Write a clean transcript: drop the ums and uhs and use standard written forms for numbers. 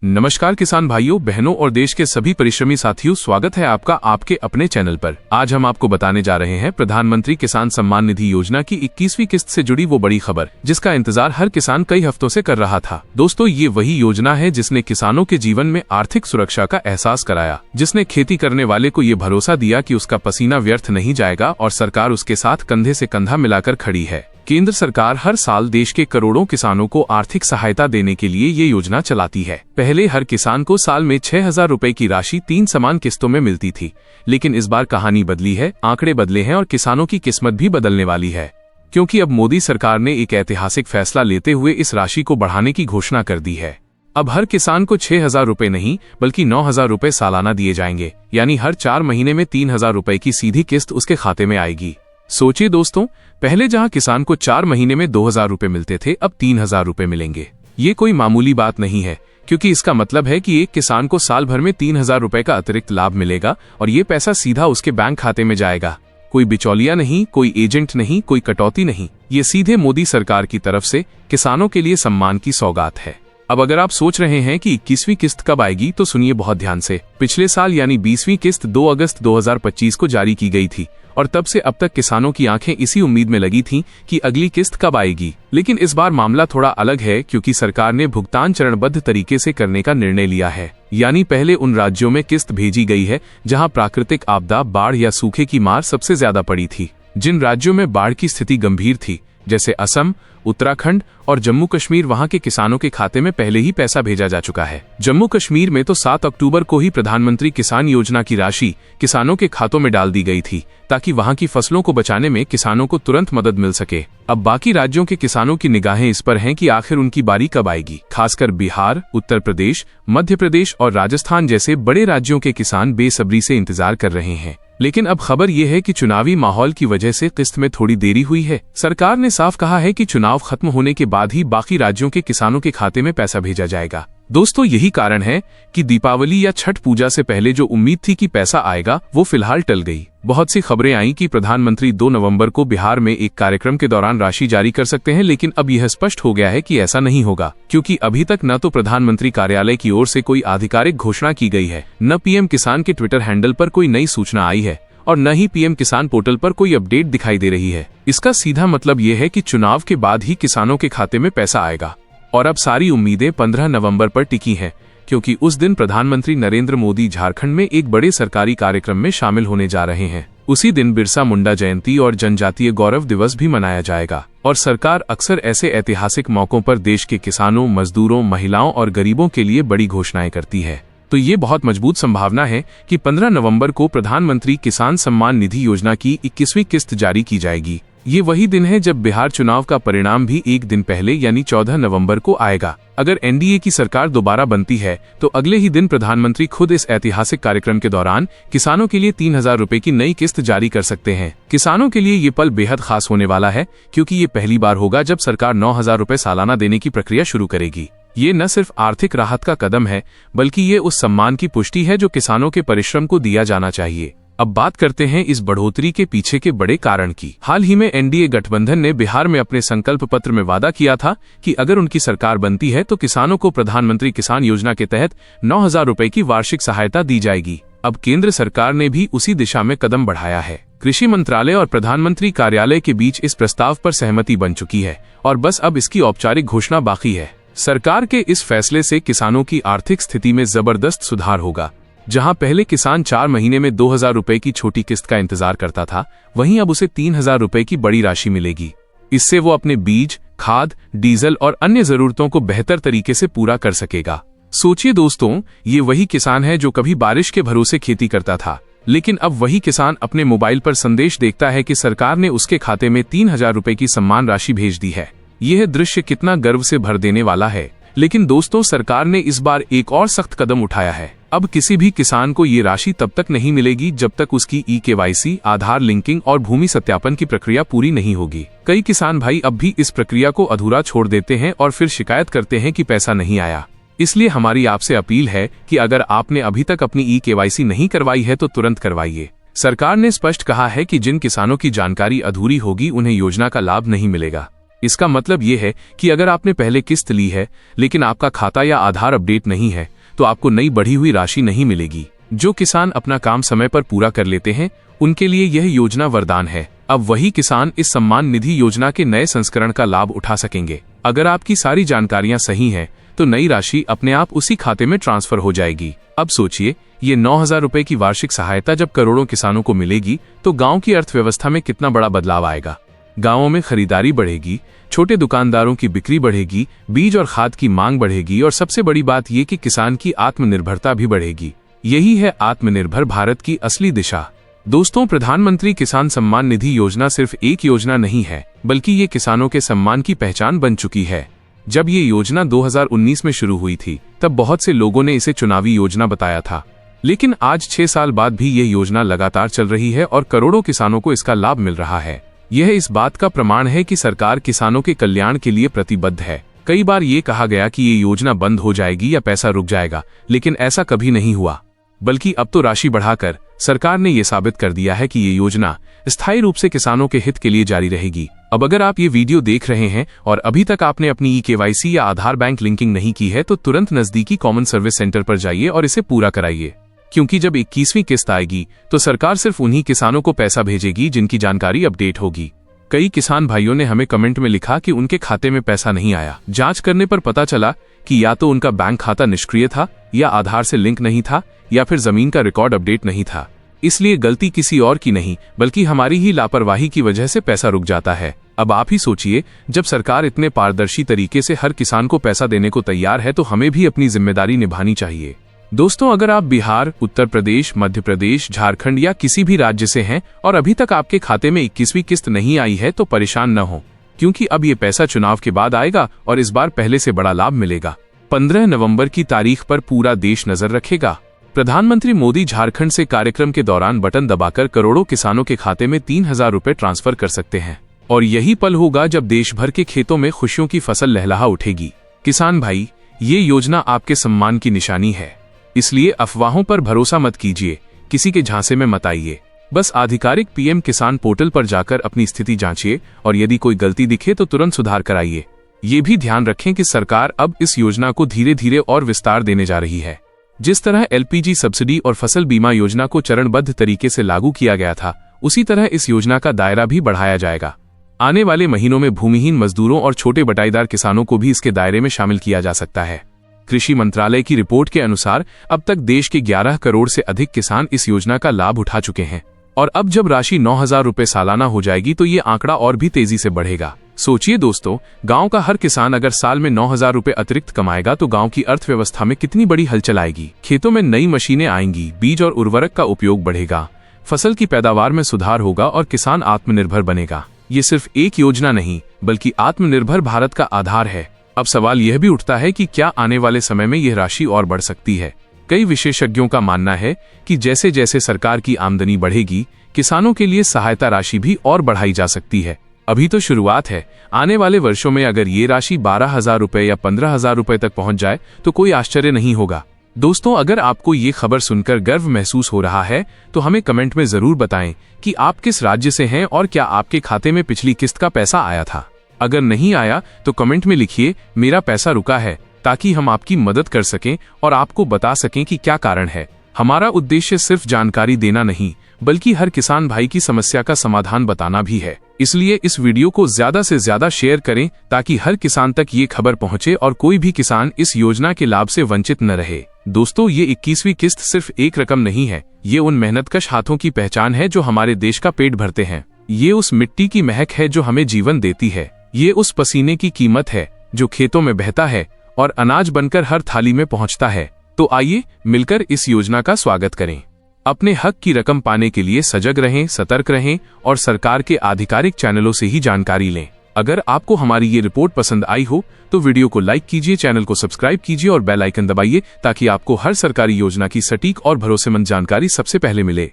नमस्कार किसान भाइयों बहनों और देश के सभी परिश्रमी साथियों, स्वागत है आपका आपके अपने चैनल पर। आज हम आपको बताने जा रहे हैं प्रधानमंत्री किसान सम्मान निधि योजना की 21वीं किस्त से जुड़ी वो बड़ी खबर जिसका इंतजार हर किसान कई हफ्तों से कर रहा था। दोस्तों, ये वही योजना है जिसने किसानों के जीवन में आर्थिक सुरक्षा का एहसास कराया, जिसने खेती करने वाले को ये भरोसा दिया कि उसका पसीना व्यर्थ नहीं जाएगा और सरकार उसके साथ कंधे से कंधा मिलाकर खड़ी है। केंद्र सरकार हर साल देश के करोड़ों किसानों को आर्थिक सहायता देने के लिए ये योजना चलाती है। पहले हर किसान को साल में 6,000 रुपए की राशि 3 समान किस्तों में मिलती थी, लेकिन इस बार कहानी बदली है, आंकड़े बदले हैं और किसानों की किस्मत भी बदलने वाली है, क्योंकि अब मोदी सरकार ने एक ऐतिहासिक फैसला लेते हुए इस राशि को बढ़ाने की घोषणा कर दी है। अब हर किसान को 6,000 रुपए नहीं बल्कि 9,000 रुपए सालाना दिए जाएंगे, यानी हर 4 महीने में 3,000 रुपए की सीधी किस्त उसके खाते में आएगी। सोचिए दोस्तों, पहले जहां किसान को 4 महीने में 2,000 रुपए मिलते थे, अब 3,000 रुपए मिलेंगे। ये कोई मामूली बात नहीं है, क्योंकि इसका मतलब है कि एक किसान को साल भर में 3,000 रुपए का अतिरिक्त लाभ मिलेगा और ये पैसा सीधा उसके बैंक खाते में जाएगा। कोई बिचौलिया नहीं, कोई एजेंट नहीं, कोई कटौती नहीं, ये सीधे मोदी सरकार की तरफ से किसानों के लिए सम्मान की सौगात है। अब अगर आप सोच रहे हैं कि 21वीं किस्त कब आएगी, तो सुनिए बहुत ध्यान से। पिछले साल यानी 20वीं किस्त 2 अगस्त 2025 को जारी की गई थी और तब से अब तक किसानों की आंखें इसी उम्मीद में लगी थीं कि अगली किस्त कब आएगी। लेकिन इस बार मामला थोड़ा अलग है, क्योंकि सरकार ने भुगतान चरणबद्ध तरीके से करने का निर्णय लिया है। यानी पहले उन राज्यों में किस्त भेजी गई है जहां प्राकृतिक आपदा, बाढ़ या सूखे की मार सबसे ज्यादा पड़ी थी। जिन राज्यों में बाढ़ की स्थिति गंभीर थी, जैसे असम, उत्तराखंड और जम्मू कश्मीर, वहां के किसानों के खाते में पहले ही पैसा भेजा जा चुका है। जम्मू कश्मीर में तो 7 अक्टूबर को ही प्रधानमंत्री किसान योजना की राशि किसानों के खातों में डाल दी गई थी, ताकि वहां की फसलों को बचाने में किसानों को तुरंत मदद मिल सके। अब बाकी राज्यों के किसानों की निगाहें इस पर हैं कि आखिर उनकी बारी कब आएगी। खासकर बिहार, उत्तर प्रदेश, मध्य प्रदेश और राजस्थान जैसे बड़े राज्यों के किसान बेसब्री से इंतजार कर रहे हैं। लेकिन अब खबर यह है कि चुनावी माहौल की वजह से किस्त में थोड़ी देरी हुई है। सरकार ने साफ कहा है कि चुनाव खत्म होने के बाद ही बाकी राज्यों के किसानों के खाते में पैसा भेजा जाएगा। दोस्तों, यही कारण है कि दीपावली या छठ पूजा से पहले जो उम्मीद थी कि पैसा आएगा, वो फिलहाल टल गई। बहुत सी खबरें आई कि प्रधानमंत्री 2 नवंबर को बिहार में एक कार्यक्रम के दौरान राशि जारी कर सकते हैं, लेकिन अब यह स्पष्ट हो गया है कि ऐसा नहीं होगा, क्योंकि अभी तक न तो प्रधानमंत्री कार्यालय की ओर से कोई आधिकारिक घोषणा की गई है, न पीएम किसान के ट्विटर हैंडल पर कोई नई सूचना आई है और न ही पीएम किसान पोर्टल पर कोई अपडेट दिखाई दे रही है। इसका सीधा मतलब ये है कि चुनाव के बाद ही किसानों के खाते में पैसा आएगा। और अब सारी उम्मीदें 15 नवंबर पर टिकी हैं, क्योंकि उस दिन प्रधानमंत्री नरेंद्र मोदी झारखंड में एक बड़े सरकारी कार्यक्रम में शामिल होने जा रहे हैं। उसी दिन बिरसा मुंडा जयंती और जनजातीय गौरव दिवस भी मनाया जाएगा। और सरकार अक्सर ऐसे ऐतिहासिक मौकों पर देश के किसानों, मजदूरों, महिलाओं और गरीबों के लिए बड़ी घोषणाएं करती है। तो ये बहुत मजबूत संभावना है कि 15 नवंबर को प्रधानमंत्री किसान सम्मान निधि योजना की 21वीं किस्त जारी की जाएगी। ये वही दिन है जब बिहार चुनाव का परिणाम भी एक दिन पहले यानी 14 नवंबर को आएगा। अगर एनडीए की सरकार दोबारा बनती है तो अगले ही दिन प्रधानमंत्री खुद इस ऐतिहासिक कार्यक्रम के दौरान किसानों के लिए 3,000 रुपए की नई किस्त जारी कर सकते हैं। किसानों के लिए ये पल बेहद खास होने वाला है, क्योंकि ये पहली बार होगा जब सरकार 9,000 रुपए सालाना देने की प्रक्रिया शुरू करेगी। ये न सिर्फ आर्थिक राहत का कदम है, बल्कि ये उस सम्मान की पुष्टि है जो किसानों के परिश्रम को दिया जाना चाहिए। अब बात करते हैं इस बढ़ोतरी के पीछे के बड़े कारण की। हाल ही में एनडीए गठबंधन ने बिहार में अपने संकल्प पत्र में वादा किया था कि अगर उनकी सरकार बनती है तो किसानों को प्रधानमंत्री किसान योजना के तहत 9,000 रुपए की वार्षिक सहायता दी जाएगी। अब केंद्र सरकार ने भी उसी दिशा में कदम बढ़ाया है। कृषि मंत्रालय और प्रधानमंत्री कार्यालय के बीच इस प्रस्ताव पर सहमति बन चुकी है और बस अब इसकी औपचारिक घोषणा बाकी है। सरकार के इस फैसले से किसानों की आर्थिक स्थिति में जबरदस्त सुधार होगा। जहां पहले किसान 4 महीने में 2,000 रुपए की छोटी किस्त का इंतजार करता था, वहीं अब उसे 3,000 रुपए की बड़ी राशि मिलेगी। इससे वो अपने बीज, खाद, डीजल और अन्य जरूरतों को बेहतर तरीके से पूरा कर सकेगा। सोचिए दोस्तों, ये वही किसान है जो कभी बारिश के भरोसे खेती करता था, लेकिन अब वही किसान अपने मोबाइल पर संदेश देखता है कि सरकार ने उसके खाते में 3,000 रुपए की सम्मान राशि भेज दी है। यह दृश्य कितना गर्व से भर देने वाला है। लेकिन दोस्तों, सरकार ने इस बार एक और सख्त कदम उठाया है। अब किसी भी किसान को ये राशि तब तक नहीं मिलेगी जब तक उसकी eKYC, आधार लिंकिंग और भूमि सत्यापन की प्रक्रिया पूरी नहीं होगी। कई किसान भाई अब भी इस प्रक्रिया को अधूरा छोड़ देते हैं और फिर शिकायत करते हैं कि पैसा नहीं आया। इसलिए हमारी आपसे अपील है कि अगर आपने अभी तक अपनी eKYC नहीं करवाई है तो तुरंत करवाइए। सरकार ने स्पष्ट कहा है कि जिन किसानों की जानकारी अधूरी होगी उन्हें योजना का लाभ नहीं मिलेगा। इसका मतलब ये है कि अगर आपने पहले किस्त ली है लेकिन आपका खाता या आधार अपडेट नहीं है तो आपको नई बढ़ी हुई राशि नहीं मिलेगी। जो किसान अपना काम समय पर पूरा कर लेते हैं उनके लिए यह योजना वरदान है। अब वही किसान इस सम्मान निधि योजना के नए संस्करण का लाभ उठा सकेंगे। अगर आपकी सारी जानकारियां सही हैं तो नई राशि अपने आप उसी खाते में ट्रांसफर हो जाएगी। अब सोचिए, ये 9,000 रुपए की वार्षिक सहायता जब करोड़ों किसानों को मिलेगी तो गांव की अर्थव्यवस्था में कितना बड़ा बदलाव आएगा। गांवों में खरीदारी बढ़ेगी, छोटे दुकानदारों की बिक्री बढ़ेगी, बीज और खाद की मांग बढ़ेगी और सबसे बड़ी बात ये कि किसान की आत्मनिर्भरता भी बढ़ेगी। यही है आत्मनिर्भर भारत की असली दिशा। दोस्तों, प्रधानमंत्री किसान सम्मान निधि योजना सिर्फ एक योजना नहीं है, बल्कि ये किसानों के सम्मान की पहचान बन चुकी है। जब ये योजना 2019 में शुरू हुई थी तब बहुत से लोगों ने इसे चुनावी योजना बताया था, लेकिन आज 6 साल बाद भी ये योजना लगातार चल रही है और करोड़ों किसानों को इसका लाभ मिल रहा है। यह इस बात का प्रमाण है कि सरकार किसानों के कल्याण के लिए प्रतिबद्ध है। कई बार ये कहा गया कि ये योजना बंद हो जाएगी या पैसा रुक जाएगा, लेकिन ऐसा कभी नहीं हुआ, बल्कि अब तो राशि बढ़ाकर सरकार ने ये साबित कर दिया है कि ये योजना स्थायी रूप से किसानों के हित के लिए जारी रहेगी। अब अगर आप ये वीडियो देख रहे हैं और अभी तक आपने अपनी KYC या आधार बैंक लिंकिंग नहीं की है तो तुरंत नजदीकी कॉमन सर्विस सेंटर पर जाइए और इसे पूरा कराइए, क्योंकि जब 21वीं किस्त आएगी तो सरकार सिर्फ उन्हीं किसानों को पैसा भेजेगी जिनकी जानकारी अपडेट होगी। कई किसान भाइयों ने हमें कमेंट में लिखा कि उनके खाते में पैसा नहीं आया। जांच करने पर पता चला कि या तो उनका बैंक खाता निष्क्रिय था, या आधार से लिंक नहीं था, या फिर जमीन का रिकॉर्ड अपडेट नहीं था। इसलिए गलती किसी और की नहीं बल्कि हमारी ही लापरवाही की वजह से पैसा रुक जाता है। अब आप ही सोचिए, जब सरकार इतने पारदर्शी तरीके से हर किसान को पैसा देने को तैयार है तो हमें भी अपनी जिम्मेदारी निभानी चाहिए। दोस्तों, अगर आप बिहार, उत्तर प्रदेश, मध्य प्रदेश, झारखंड या किसी भी राज्य से हैं और अभी तक आपके खाते में 21वीं किस्त नहीं आई है तो परेशान न हो, क्योंकि अब ये पैसा चुनाव के बाद आएगा और इस बार पहले से बड़ा लाभ मिलेगा। 15 नवंबर की तारीख पर पूरा देश नजर रखेगा। प्रधानमंत्री मोदी झारखंड से कार्यक्रम के दौरान बटन दबाकर करोड़ों किसानों के खाते में 3,000 रुपए ट्रांसफर कर सकते हैं, और यही पल होगा जब देश भर के खेतों में खुशियों की फसल लहलहा उठेगी। किसान भाई, ये योजना आपके सम्मान की निशानी है, इसलिए अफवाहों पर भरोसा मत कीजिए, किसी के झांसे में मत आइए। बस आधिकारिक PM किसान पोर्टल पर जाकर अपनी स्थिति जांचिए और यदि कोई गलती दिखे तो तुरंत सुधार कराइए। ये भी ध्यान रखें कि सरकार अब इस योजना को धीरे धीरे और विस्तार देने जा रही है। जिस तरह LPG सब्सिडी और फसल बीमा योजना को चरणबद्ध तरीके से लागू किया गया था, उसी तरह इस योजना का दायरा भी बढ़ाया जाएगा। आने वाले महीनों में भूमिहीन मजदूरों और छोटे बटाईदार किसानों को भी इसके दायरे में शामिल किया जा सकता है। कृषि मंत्रालय की रिपोर्ट के अनुसार अब तक देश के 11 करोड़ से अधिक किसान इस योजना का लाभ उठा चुके हैं, और अब जब राशि 9,000 रुपए सालाना हो जाएगी तो ये आंकड़ा और भी तेजी से बढ़ेगा। सोचिए दोस्तों, गांव का हर किसान अगर साल में 9,000 रुपए अतिरिक्त कमाएगा तो गांव की अर्थव्यवस्था में कितनी बड़ी हलचल आएगी। खेतों में नई मशीनें आएंगी, बीज और उर्वरक का उपयोग बढ़ेगा, फसल की पैदावार में सुधार होगा और किसान आत्मनिर्भर बनेगा। ये सिर्फ एक योजना नहीं बल्कि आत्मनिर्भर भारत का आधार है। अब सवाल यह भी उठता है कि क्या आने वाले समय में यह राशि और बढ़ सकती है। कई विशेषज्ञों का मानना है कि जैसे जैसे सरकार की आमदनी बढ़ेगी, किसानों के लिए सहायता राशि भी और बढ़ाई जा सकती है। अभी तो शुरुआत है, आने वाले वर्षों में अगर ये राशि 12,000 रुपए या 15,000 रुपए तक पहुंच जाए तो कोई आश्चर्य नहीं होगा। दोस्तों, अगर आपको ये खबर सुनकर गर्व महसूस हो रहा है तो हमें कमेंट में जरूर बताएं कि आप किस राज्य से हैं और क्या आपके खाते में पिछली किस्त का पैसा आया था। अगर नहीं आया तो कमेंट में लिखिए मेरा पैसा रुका है, ताकि हम आपकी मदद कर सकें और आपको बता सकें कि क्या कारण है। हमारा उद्देश्य सिर्फ जानकारी देना नहीं बल्कि हर किसान भाई की समस्या का समाधान बताना भी है। इसलिए इस वीडियो को ज्यादा से ज्यादा शेयर करें ताकि हर किसान तक ये खबर पहुंचे और कोई भी किसान इस योजना के लाभ से वंचित न रहे। दोस्तों, ये 21वीं किस्त सिर्फ एक रकम नहीं है, ये उन मेहनतकश हाथों की पहचान है जो हमारे देश का पेट भरते हैं। ये उस मिट्टी की महक है जो हमें जीवन देती है। ये उस पसीने की कीमत है जो खेतों में बहता है और अनाज बनकर हर थाली में पहुंचता है। तो आइए मिलकर इस योजना का स्वागत करें। अपने हक की रकम पाने के लिए सजग रहें, सतर्क रहें और सरकार के आधिकारिक चैनलों से ही जानकारी लें। अगर आपको हमारी ये रिपोर्ट पसंद आई हो तो वीडियो को लाइक कीजिए, चैनल को सब्सक्राइब कीजिए और बेल आइकन दबाइए ताकि आपको हर सरकारी योजना की सटीक और भरोसेमंद जानकारी सबसे पहले मिले।